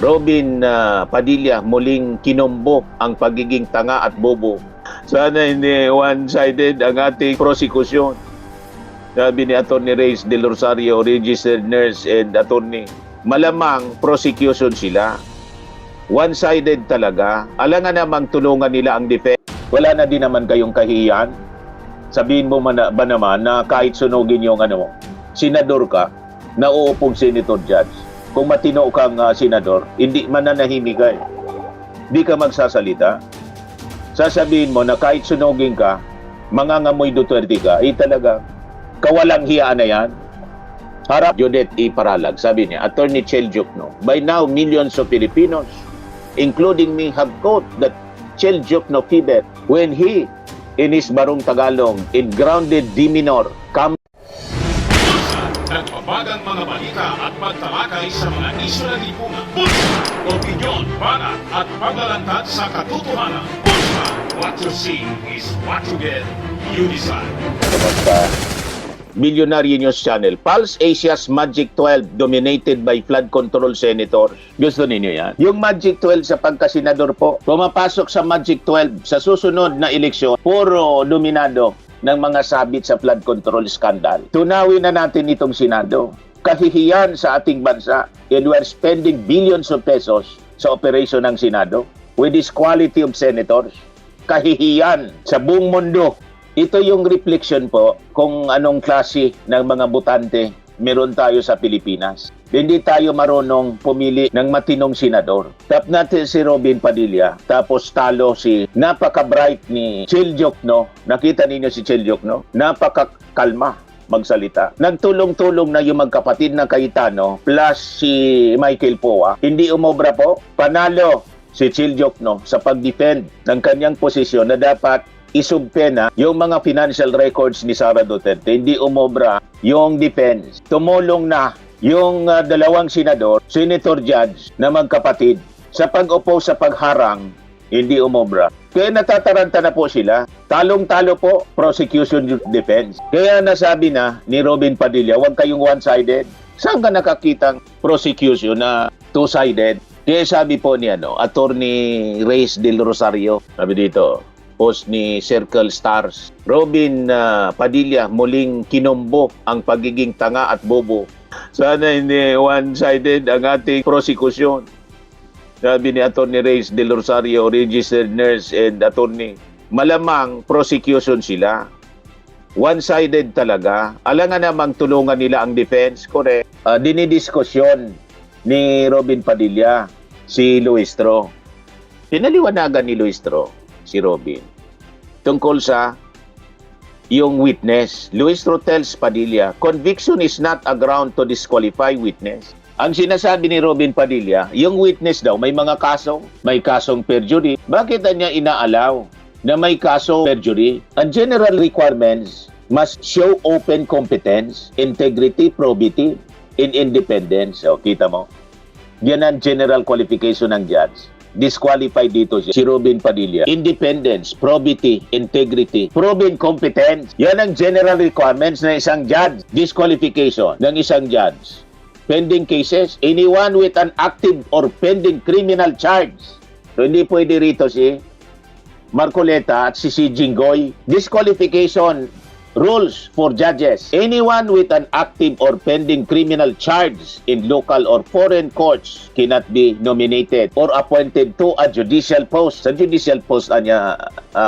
Robin Padilla muling kinombo ang pagiging tanga at bobo. Sana hindi one-sided ang ating prosecution. Sabi ni Atty. Reyes Del Rosario, registered nurse and attorney, malamang prosecution sila. One-sided talaga. Alangan namang tulungan nila ang defense. Wala na din naman kayong kahihiyan. Sabihin mo ba naman na kahit sunugin yung senador ka, nauupong senator judge. Kung matino kang senador, hindi mananahimik ka. Hindi ka magsasalita. Sasabihin mo na kahit sunugin ka, mangangamoy Duterte ka, talaga, kawalang hiya na yan. Harap Judith E. Paralag, sabi niya, Attorney Chel Diokno, by now millions of Filipinos, including me, have caught that Chel Diokno fever when he, in his Barong Tagalog, in grounded demeanor, nagbabagang mga balita at pagtalakay sa mga isyu na lipunan. Bulsa, opinyon, banat at paglalantad sa katotohanan. Bulsa, what you see is what you get. You decide. Billionaire News Channel, Pulse Asia's Magic 12 dominated by flood control senators. Gusto ninyo yan? Yung Magic 12 sa pagkasenador po, pumapasok sa Magic 12 sa susunod na eleksyon, puro dominado ng mga sabit sa flood control scandal. Tunawin na natin itong Senado. Kahihiyan sa ating bansa, and we are spending billions of pesos sa operasyon ng Senado with this quality of senators. Kahihiyan sa buong mundo. Ito yung reflection po kung anong klase ng mga botante meron tayo sa Pilipinas. Hindi tayo marunong pumili ng matinong senador. Tap natin si Robin Padilla, tapos talo si napaka-bright ni Chel Diokno. Nakita ninyo si Chel Diokno? Napaka-kalma magsalita. Nagtulong-tulong na yung magkapatid na Cayetano plus si Michael Poa. Hindi umobra po. Panalo si Chel Diokno sa pag-defend ng kanyang posisyon na dapat isubpena yung mga financial records ni Sara Duterte. Hindi umobra yung defense. Tumulong na yung dalawang senador, senator judge na magkapatid sa pag-upo sa pagharang, hindi umobra. Kaya natataranta na po sila. Talong-talo po, prosecution defense. Kaya nasabi na ni Robin Padilla, huwag kayong one-sided. Saan ka nakakitang prosecution na two-sided? Kaya sabi po ni Attorney Reyes Del Rosario, sabi dito, post ni Circle Stars, Robin Padilla muling kinombo ang pagiging tanga at bobo. Sana hindi one-sided ang ating prosecution. Sabi ni Atty. Reyes Del Rosario, registered nurse and attorney, malamang prosecution sila. One-sided talaga. Alangan namang tulungan nila ang defense. Correct. Dinidiskusyon ni Robin Padilla si Luistro. Pinaliwanagan ni Luistro si Robin tungkol sa yung witness. Luistro tells Padilla, conviction is not a ground to disqualify witness. Ang sinasabi ni Robin Padilla, yung witness daw may mga kaso, may kasong perjury. Bakit niya inaalaw na may kaso perjury? Ang general requirements must show open competence, integrity, probity, and independence. O, kita mo? Yan ang general qualification ng judge. Disqualified dito si Robin Padilla. Independence, probity, integrity, proven competence. Yan ang general requirements ng isang judge. Disqualification ng isang judge. Pending cases, anyone with an active or pending criminal charge. So, hindi pwede rito si Marcoleta at si Jinggoy. Disqualification rules for judges. Anyone with an active or pending criminal charge in local or foreign courts cannot be nominated or appointed to a judicial post. Sa judicial post niya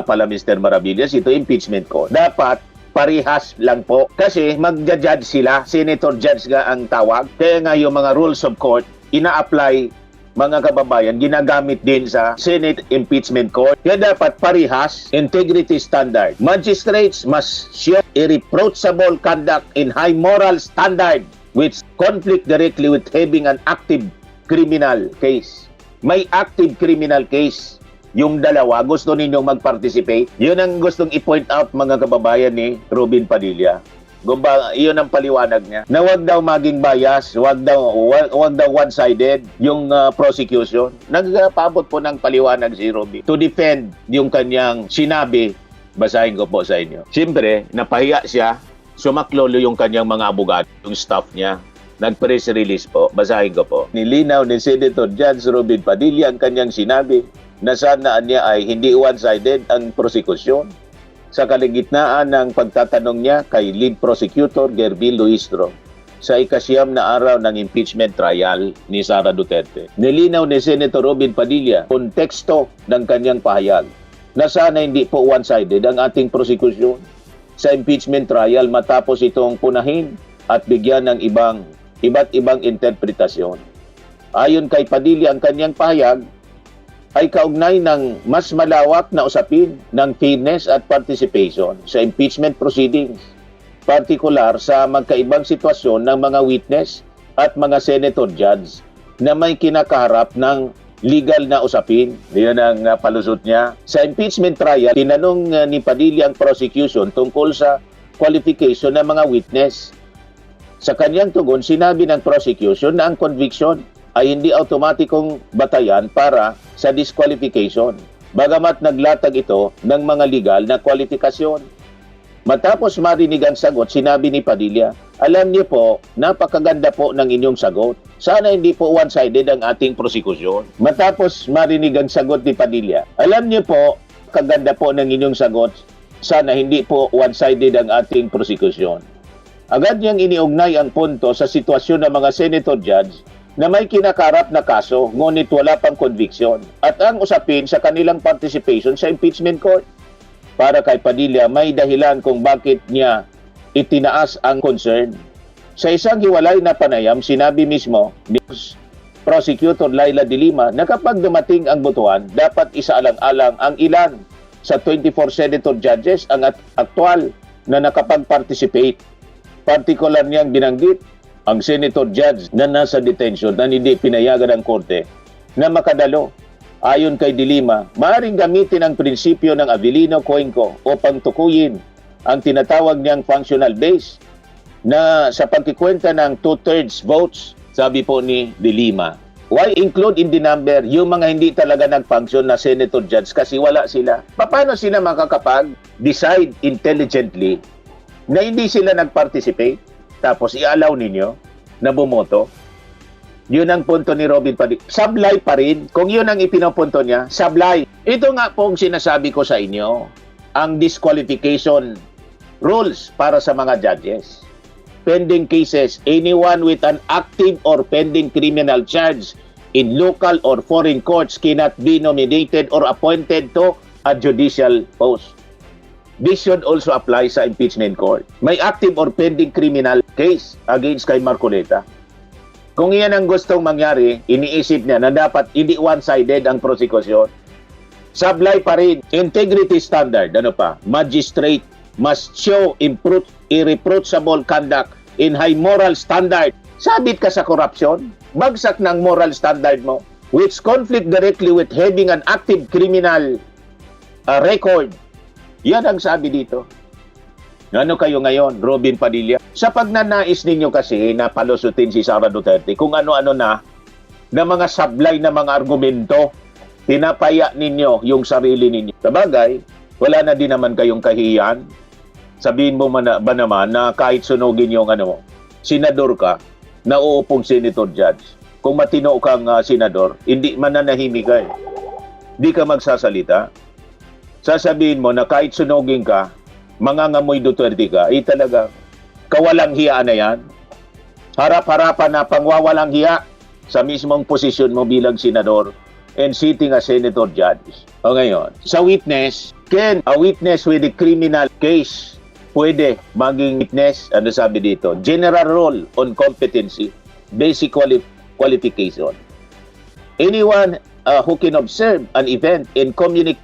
pala Mr. Maravillas, ito impeachment ko. Dapat parihas lang po kasi magja-judge sila, senator judge nga ang tawag. Kaya nga yung mga rules of court ina-apply, mga kababayan, ginagamit din sa Senate Impeachment Court. Kaya dapat parihas, integrity standard. Magistrates must show irreproachable conduct in high moral standard which conflict directly with having an active criminal case. May active criminal case. Yung dalawa, gusto ninyong mag-participate. Yun ang gustong i-point out mga kababayan ni Robin Padilla. Iyon ang paliwanag niya. Na wag daw maging bias, wag daw one-sided yung prosecution. Nagpaabot po ng paliwanag si Robin to defend yung kanyang sinabi. Basahin ko po sa inyo. Siyempre, napahiya siya, sumaklolo yung kanyang mga abogado, yung staff niya. nag-press release po, basahin ko po. Nilinaw ni Senator Judge Robin Padilla ang kanyang sinabi na sana niya ay hindi one-sided ang prosekusyon. Sa kaligitnaan ng pagtatanong niya kay lead prosecutor Gervil Luistro sa ikasyam na araw ng impeachment trial ni Sara Duterte. Nilinaw ni Senator Robin Padilla konteksto ng kanyang pahayag na sana hindi po one-sided ang ating prosekusyon sa impeachment trial matapos itong punahin at bigyan ng iba't ibang interpretasyon. Ayon kay Padilla, ang kanyang pahayag ay kaugnay ng mas malawak na usapin ng fairness at participation sa impeachment proceedings, partikular sa magkaibang sitwasyon ng mga witness at mga senator judge na may kinakaharap ng legal na usapin. Yan ang palusot niya. Sa impeachment trial, tinanong ni Padilla ang prosecution tungkol sa qualification ng mga witness. Sa kanyang tugon, sinabi ng prosecution na ang conviction ay hindi automatikong batayan para sa disqualification, bagamat naglatag ito ng mga legal na kwalifikasyon. Matapos marinig ang sagot, sinabi ni Padilla, alam niyo po, napakaganda po ng inyong sagot. Sana hindi po one-sided ang ating prosekusyon. Matapos marinig ang sagot ni Padilla, alam niyo po, kaganda po ng inyong sagot. Sana hindi po one-sided ang ating prosekusyon. Agad niyang iniugnay ang punto sa sitwasyon ng mga senator judge na may kinakarap na kaso ngunit wala pang conviction at ang usapin sa kanilang participation sa impeachment court. Para kay Padilla, may dahilan kung bakit niya itinaas ang concern. Sa isang hiwalay na panayam, sinabi mismo ni Prosecutor Laila de Lima na kapag dumating ang botohan, dapat isaalang-alang ang ilan sa 24 senator judges ang aktual na nakapag-participate. Partikular niyang binanggit ang senator judge na nasa detention na hindi pinayagan ng korte na makadalo. Ayon kay De Lima, maaaring gamitin ang prinsipyo ng Avelino Cuenco upang tukuyin ang tinatawag niyang functional base na sa pagkikwenta ng 2/3 votes, sabi po ni De Lima. Why include in the number yung mga hindi talaga nag-function na senator judge kasi wala sila? Paano sila makakapag-decide intelligently na hindi sila nag-participate? Tapos i-allow ninyo na bumoto? Yun ang punto ni Robin Padilla. Sablay pa rin. Kung yun ang ipinopunto niya, sablay. Ito nga pong sinasabi ko sa inyo, ang disqualification rules para sa mga judges. Pending cases, anyone with an active or pending criminal charge in local or foreign courts cannot be nominated or appointed to a judicial post. This should also apply sa impeachment court. May active or pending criminal case against kay Marcoleta. Kung iyan ang gustong mangyari, iniisip niya na dapat hindi one-sided ang prosecution. Sablay pa rin, integrity standard, ano pa, magistrate must show irreproachable conduct in high moral standard. Sabit ka sa korupsyon, bagsak ng moral standard mo, which conflict directly with having an active criminal record. Yan ang sabi dito. Ano kayo ngayon, Robin Padilla? Sa pagnanais ninyo kasi na palusutin si Sara Duterte, kung ano-ano na mga sablay na mga argumento, pinapaya ninyo yung sarili ninyo. Sabagay, wala na din naman kayong kahiyan. Sabihin mo ba naman na kahit sunugin yung senador ka, na uupong senator judge. Kung matino kang senador, hindi mananahimik ka eh. Di ka magsasalita. Sasabihin mo na kahit sunugin ka, mangangamoy Duterte ka, talaga, kawalang hiya na yan. Harap-harapan na pangwawalang hiya sa mismong posisyon mo bilang senador and sitting as senator judge. O ngayon, sa witness, can a witness with a criminal case pwede maging witness, ano sabi dito? General rule on competency, basic qualification. Anyone who can observe an event and communicate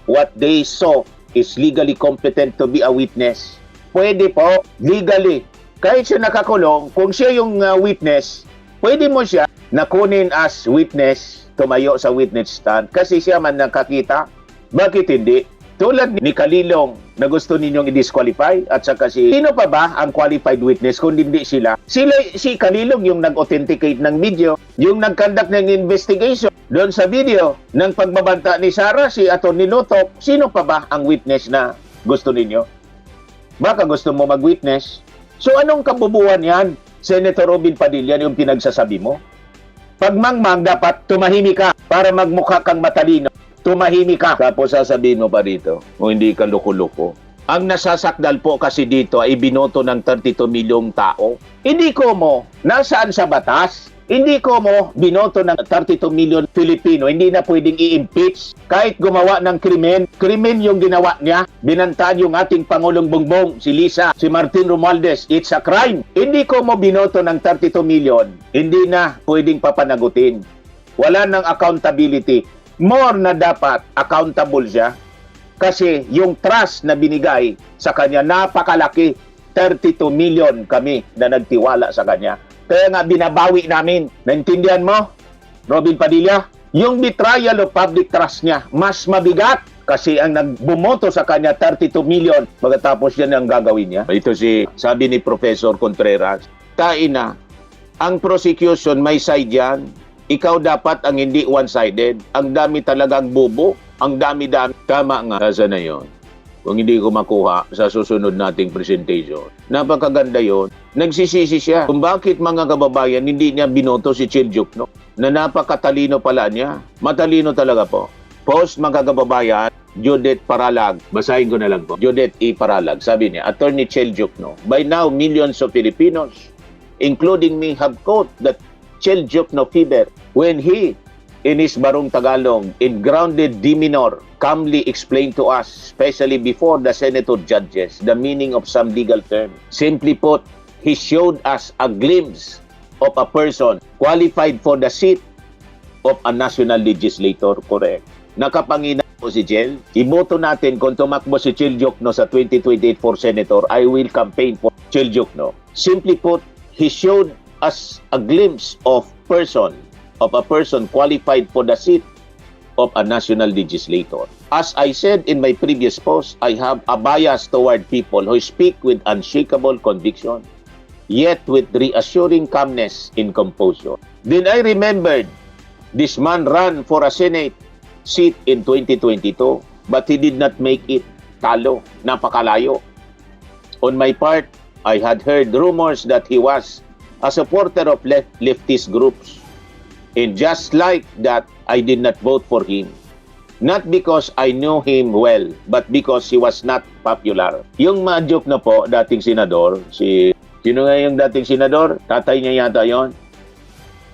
what they saw is legally competent to be a witness. Pwede po, legally. Kahit siya nakakulong, kung siya yung witness, pwede mo siya nakunin as witness, tumayo sa witness stand, kasi siya man nakakita. Bakit hindi? Tulad ni Kalilong na gusto ninyong i-disqualify at saka sino pa ba ang qualified witness kung hindi sila? Si Kalilong yung nag-authenticate ng video, yung nag-conduct ng investigation doon sa video ng pagbabanta ni Sara, si Atty. Lutok. Sino pa ba ang witness na gusto ninyo? Baka gusto mo mag-witness? So anong kabubuan yan? Senator Robin Padilla, yung pinagsasabi mo? Pag mangmang, dapat tumahimik ka para magmukha kang matalino. Tumahimik ka. Tapos sasabihin mo pa dito, kung hindi ka loko-loko. Ang nasasakdal po kasi dito ay binoto ng 32 milyong tao. Hindi ko mo, nasaan sa batas? Hindi ko mo binoto ng 32 milyon Pilipino, hindi na pwedeng i-impeach kahit gumawa ng krimen. Krimen yung ginawa niya. Binantaan yung ating Pangulong Bongbong, si Lisa, si Martin Romualdez. It's a crime. Hindi ko mo binoto ng 32 milyon, hindi na pwedeng papanagutin. Wala nang accountability. More na dapat accountable siya kasi yung trust na binigay sa kanya napakalaki. 32 milyon kami na nagtiwala sa kanya. Kaya nga binabawi namin. Naintindihan mo, Robin Padilla? Yung betrayal of public trust niya, mas mabigat kasi ang nagbumoto sa kanya 32 million. Pagkatapos yan ang gagawin niya. Ito sabi ni Professor Contreras, tain na, ang prosecution may side yan. Ikaw dapat ang hindi one-sided. Ang dami talagang bobo. Ang dami-dami. Tama nga. Sasa na yun. Kung hindi ko makuha sa susunod nating presentation. Napakaganda yon. Nagsisisi siya kung bakit mga kababayan hindi niya binoto si Chiljuk, no? Na napakatalino pala niya. Matalino talaga po. Post mga kababayan, Judith Paralag. Basahin ko na lang po. Judith E. Paralag. Sabi niya, Attorney Chiljuk, no? By now, millions of Filipinos, including me, have caught the Chiljuk no fever when he, in his Barong Tagalog, in grounded demeanor, calmly explained to us, especially before the senator judges, the meaning of some legal term. Simply put, he showed us a glimpse of a person qualified for the seat of a national legislator. Correct. Nakapangina po si Chel. Iboto natin kung tumakbo si Chiljuk no sa 2028 for senator. I will campaign for Chiljuk no. Simply put, he showed us a glimpse of a person qualified for the seat of a national legislator. As I said in my previous post, I have a bias toward people who speak with unshakable conviction, yet with reassuring calmness in composure. Then I remembered this man ran for a Senate seat in 2022, but he did not make it. Talo, napakalayo. On my part, I had heard rumors that he was a supporter of leftist groups. And just like that, I did not vote for him. Not because I knew him well, but because he was not popular. Yung Majuk na po, dating senador, sino nga yung dating senador? Tatay niya yata yon.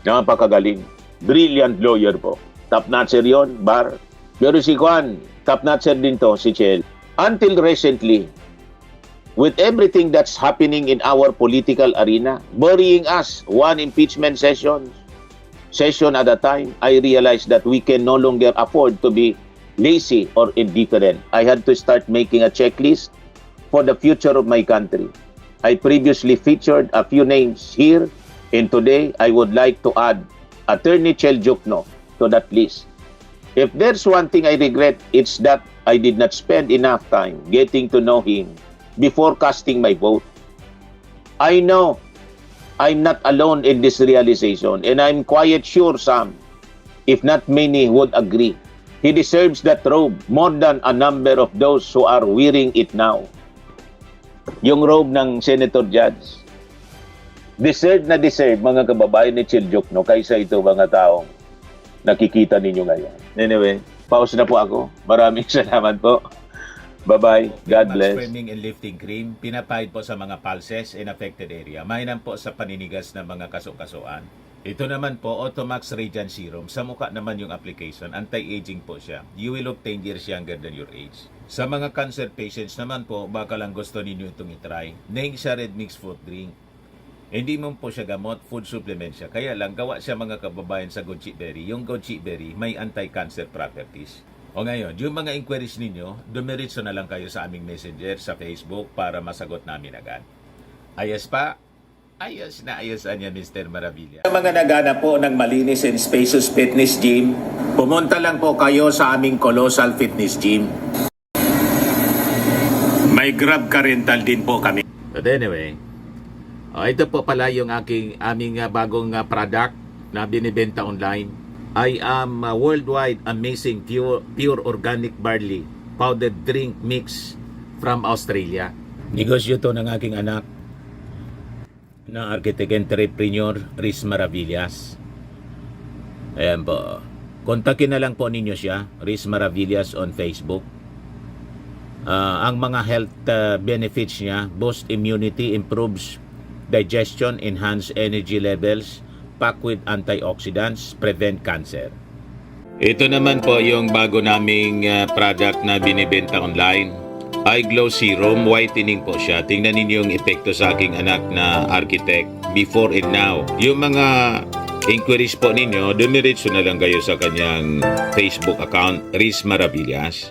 Napakagaling. Brilliant lawyer po. Top-notcher yon, bar. Pero si Juan, top-notcher din to, si Chel. Until recently, with everything that's happening in our political arena, burying us one impeachment session at a time, I realized that we can no longer afford to be lazy or indifferent. I had to start making a checklist for the future of my country. I previously featured a few names here, and today I would like to add Attorney Chel Jukno to that list. If there's one thing I regret, it's that I did not spend enough time getting to know him before casting my vote. I know I'm not alone in this realization, and I'm quite sure some, if not many, would agree. He deserves that robe more than a number of those who are wearing it now. Yung robe ng Senator Judge. Deserve na deserve, mga kababayan ni Chiljuk, no, kaysa ito mga taong nakikita ninyo ngayon. Anyway, pause na po ako. Maraming salamat po. Bye-bye. God bless. Swimming and lifting cream, pinapahid po sa mga pulses in affected area. Mainam po sa paninigas ng mga kaso-kasuan. Ito naman po, Automax Radiant Serum. Sa mukha naman yung application, anti-aging po siya. You will look 10 years younger than your age. Sa mga cancer patients naman po, baka lang gusto ninyo itong itry. Neng siya red mixed fruit drink. Hindi mo po siya gamot, food supplement siya. Kaya lang, gawa siya mga kababayan sa goji berry. Yung goji berry, may anti-cancer properties. O ngayon, yung mga inquiries ninyo, dumiritso na lang kayo sa aming messenger sa Facebook para masagot namin agad. Ayos pa? Ayos na ayos niya, Mr. Maravilla. Sa mga naghanap po ng malinis and spacious fitness gym, pumunta lang po kayo sa aming Colossal Fitness Gym. May Grab ka rental din po kami. But anyway, ito po pala yung aming bagong product na binibenta online. I am worldwide amazing pure organic barley powdered drink mix from Australia. Negosyo to ng aking anak. na architect entrepreneur Riz Maravillas. Ayan po. Kontakin na lang po ninyo siya, Riz Maravillas on Facebook. Ang mga health benefits niya: boost immunity, improves digestion, enhance energy levels, packed with antioxidants, prevent cancer. Ito naman po yung bago naming product na binibenta online. Eye Glow Serum, whitening po siya. Tingnan ninyo yung epekto sa aking anak na architect before and now. Yung mga inquiries po ninyo, dumiretso na lang kayo sa kanyang Facebook account, Riz Maravillas.